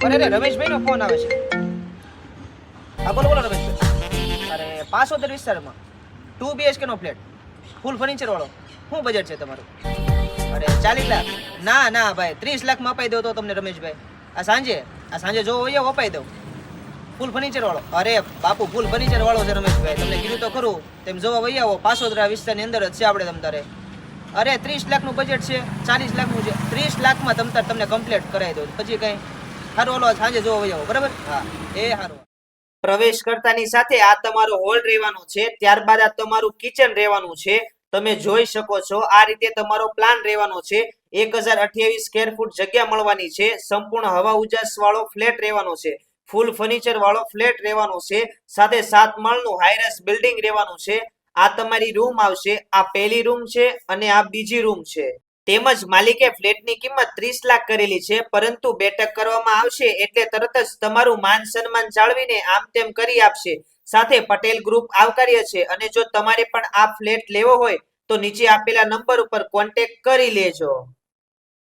અરે રે રમેશભાઈ નો ફોન આવે છે. હા બોલો બોલો રમેશભાઈ. અરે 500 વિસ્તારમાં 2 BHK નો ફ્લેટ, ફૂલ ફર્નિચર વાળો. શું બજેટ છે તમારું? અરે 40 લાખ? ના ના ભાઈ, 30 લાખમાં અપાઈ દો તો તમને રમેશભાઈ. આ સાંજે જો હોય અપાઈ દઉં. ફૂલ ફર્નિચર વાળો? અરે બાપુ, ફૂલ ફર્નિચર વાળો છે રમેશભાઈ. તમને કીધું તો ખરું, તેમ જોવા વહી આવો. 500 વિસ્તારની અંદર જ છે આપણે તમ તારે. અરે 30 લાખનું બજેટ છે, 40 લાખનું છે. 30 લાખમાં તમને કમ્પ્લીટ કરાવી દો. પછી કઈ સારું, ઓલો સાંજે જોવા વહી આવો. બરાબર? હા, એ સારું. પ્રવેશ કરતાની સાથે આ તમારો હોલ રહેવાનો છે, ત્યારબાદ આ તમારું કિચન રહેવાનું છે. તમે જોઈ શકો છો આ રીતે તમારો પ્લાન રહેવાનો છે. 1028 સ્ક્વેર ફૂટ જગ્યા મળવાની છે. સંપૂર્ણ હવા ઉજાસ વાળો ફ્લેટ રહેવાનો છે. ફૂલ ફર્નિચર વાળો ફ્લેટ રહેવાનો છે. સાથે 7 માળનું હાઈરાઇઝ બિલ્ડિંગ રહેવાનું છે. આ તમારી રૂમ આવશે. આ પહેલી રૂમ છે અને આ બીજી રૂમ છે. તેમજ માલિકે ફ્લેટની કિંમત 30 લાખ કરેલી છે, પરંતુ બેઠક કરવામાં આવશે એટલે તરત જ તમારું માન સન્માન જાળવીને આમ તેમ કરી આપશે. સાથે પટેલ ગ્રુપ આવકાર્ય છે. અને જો તમારે પણ આ ફ્લેટ લેવો હોય તો નીચે આપેલા નંબર ઉપર કોન્ટેક્ટ કરી લેજો.